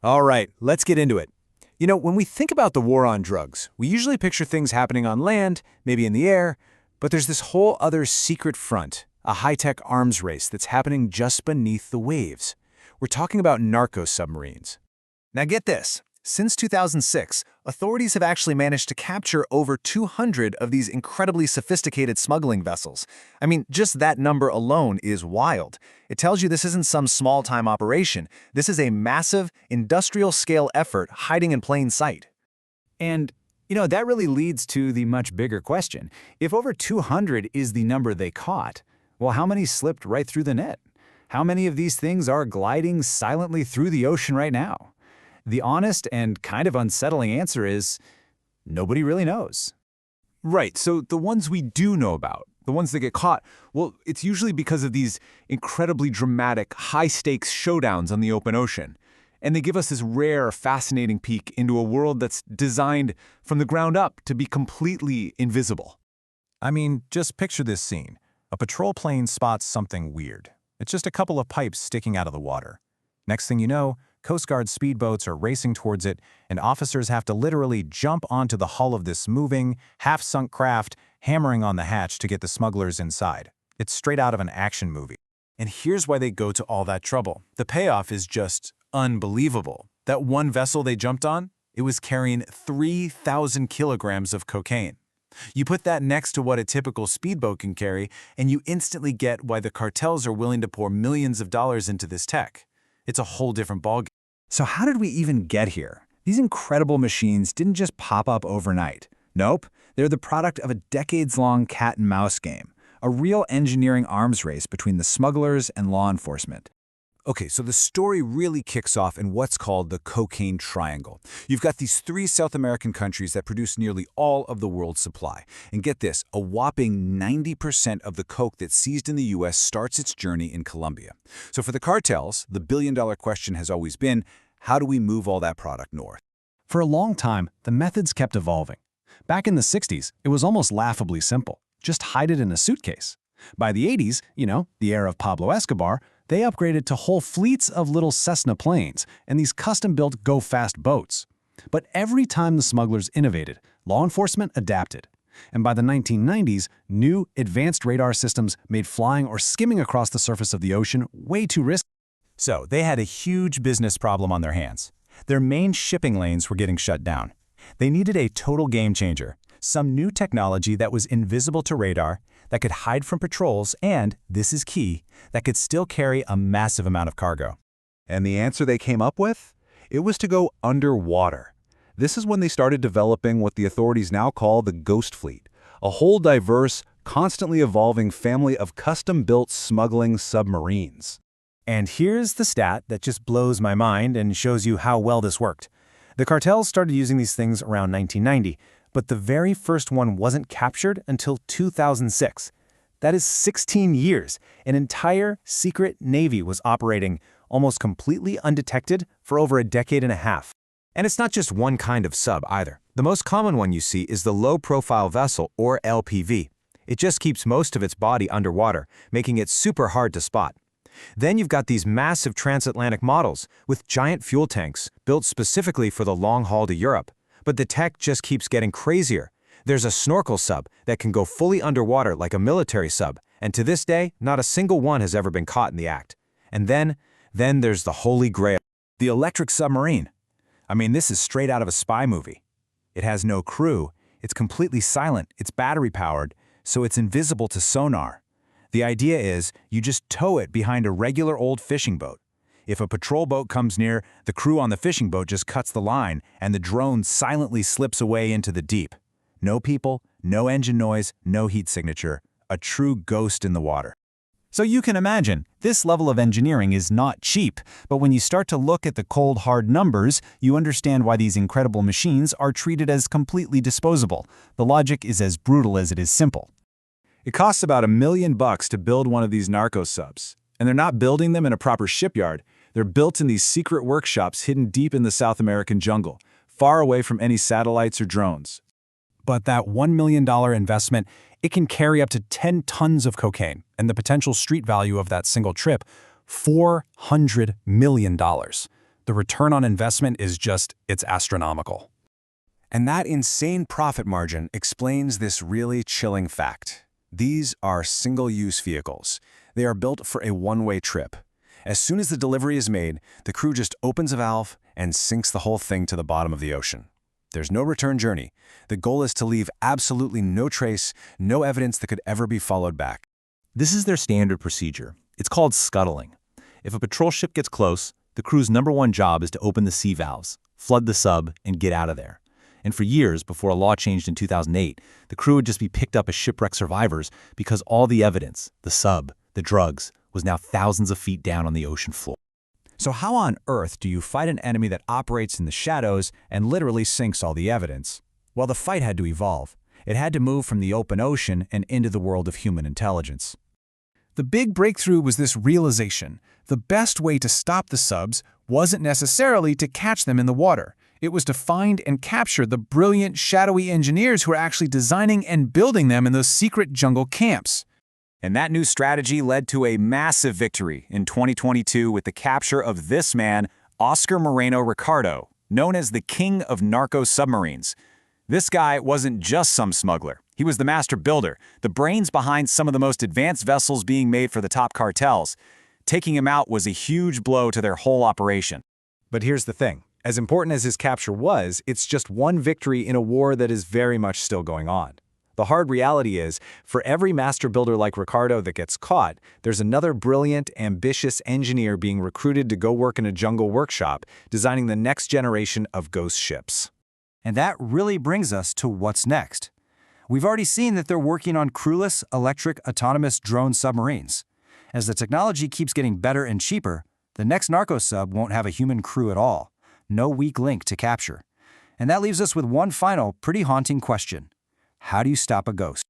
All right, let's get into it. When we think about the war on drugs, we usually picture things happening on land, maybe in the air, but there's this whole other secret front, a high-tech arms race that's happening just beneath the waves. We're talking about narco submarines. Now get this. Since 2006, authorities have actually managed to capture over 200 of these incredibly sophisticated smuggling vessels. I mean, just that number alone is wild. It tells you this isn't some small-time operation. This is a massive, industrial-scale effort hiding in plain sight. And, that really leads to the much bigger question. If over 200 is the number they caught, well, how many slipped right through the net? How many of these things are gliding silently through the ocean right now? The honest and kind of unsettling answer is nobody really knows. Right, so the ones we do know about, the ones that get caught, well, it's usually because of these incredibly dramatic, high-stakes showdowns on the open ocean. And they give us this rare, fascinating peek into a world that's designed from the ground up to be completely invisible. I mean, just picture this scene. A patrol plane spots something weird. It's just a couple of pipes sticking out of the water. Next thing you know, Coast Guard speedboats are racing towards it, and officers have to literally jump onto the hull of this moving, half-sunk craft, hammering on the hatch to get the smugglers inside. It's straight out of an action movie. And here's why they go to all that trouble. The payoff is just unbelievable. That one vessel they jumped on, it was carrying 3,000 kilograms of cocaine. You put that next to what a typical speedboat can carry, and you instantly get why the cartels are willing to pour millions of dollars into this tech. It's a whole different ballgame. So how did we even get here? These incredible machines didn't just pop up overnight. Nope, they're the product of a decades-long cat-and-mouse game, a real engineering arms race between the smugglers and law enforcement. Okay, so the story really kicks off in what's called the cocaine triangle. You've got these three South American countries that produce nearly all of the world's supply. And get this, a whopping 90% of the coke that's seized in the U.S. starts its journey in Colombia. So for the cartels, the billion-dollar question has always been, how do we move all that product north? For a long time, the methods kept evolving. Back in the 60s, it was almost laughably simple. Just hide it in a suitcase. By the 80s, the era of Pablo Escobar, they upgraded to whole fleets of little Cessna planes and these custom-built go-fast boats. But every time the smugglers innovated, law enforcement adapted. And by the 1990s, new, advanced radar systems made flying or skimming across the surface of the ocean way too risky. So they had a huge business problem on their hands. Their main shipping lanes were getting shut down. They needed a total game changer, some new technology that was invisible to radar, that could hide from patrols, and, this is key, that could still carry a massive amount of cargo. And the answer they came up with? It was to go underwater. This is when they started developing what the authorities now call the Ghost Fleet, a whole diverse, constantly evolving family of custom-built smuggling submarines. And here's the stat that just blows my mind and shows you how well this worked. The cartels started using these things around 1990, but the very first one wasn't captured until 2006. That is 16 years. An entire secret navy was operating almost completely undetected for over a decade and a half. And it's not just one kind of sub either. The most common one you see is the low-profile vessel, or LPV. It just keeps most of its body underwater, making it super hard to spot. Then you've got these massive transatlantic models with giant fuel tanks built specifically for the long haul to Europe. But the tech just keeps getting crazier. There's a snorkel sub that can go fully underwater like a military sub, and to this day, not a single one has ever been caught in the act. And then there's the holy grail, the electric submarine. I mean, this is straight out of a spy movie. It has no crew, it's completely silent, it's battery-powered, so it's invisible to sonar. The idea is you just tow it behind a regular old fishing boat. If a patrol boat comes near, the crew on the fishing boat just cuts the line, and the drone silently slips away into the deep. No people, no engine noise, no heat signature. A true ghost in the water. So you can imagine, this level of engineering is not cheap, but when you start to look at the cold, hard numbers, you understand why these incredible machines are treated as completely disposable. The logic is as brutal as it is simple. It costs about $1 million to build one of these narco subs. And they're not building them in a proper shipyard. They're built in these secret workshops hidden deep in the South American jungle, far away from any satellites or drones. But that $1 million investment, it can carry up to 10 tons of cocaine, and the potential street value of that single trip, $400 million. The The return on investment is it's astronomical. And that insane profit margin explains this really chilling fact. These are single-use vehicles. They are built for a one-way trip. As soon as the delivery is made, the crew just opens a valve and sinks the whole thing to the bottom of the ocean. There's no return journey. The goal is to leave absolutely no trace, no evidence that could ever be followed back. This is their standard procedure. It's called scuttling. If a patrol ship gets close, the crew's #1 job is to open the sea valves, flood the sub, and get out of there. And for years, before a law changed in 2008, the crew would just be picked up as shipwreck survivors because all the evidence, the sub, the drugs, was now thousands of feet down on the ocean floor. So how on earth do you fight an enemy that operates in the shadows and literally sinks all the evidence? Well, the fight had to evolve. It had to move from the open ocean and into the world of human intelligence. The big breakthrough was this realization. The best way to stop the subs wasn't necessarily to catch them in the water. It was to find and capture the brilliant, shadowy engineers who are actually designing and building them in those secret jungle camps. And that new strategy led to a massive victory in 2022 with the capture of this man, Oscar Moreno Ricardo, known as the king of Narco submarines. This guy wasn't just some smuggler. He was the master builder, the brains behind some of the most advanced vessels being made for the top cartels. Taking him out was a huge blow to their whole operation. But here's the thing. As important as his capture was, it's just one victory in a war that is very much still going on. The hard reality is, for every master builder like Ricardo that gets caught, there's another brilliant, ambitious engineer being recruited to go work in a jungle workshop, designing the next generation of ghost ships. And that really brings us to what's next. We've already seen that they're working on crewless, electric, autonomous drone submarines. As the technology keeps getting better and cheaper, the next Narco sub won't have a human crew at all. No weak link to capture. And that leaves us with one final, pretty haunting question. How do you stop a ghost?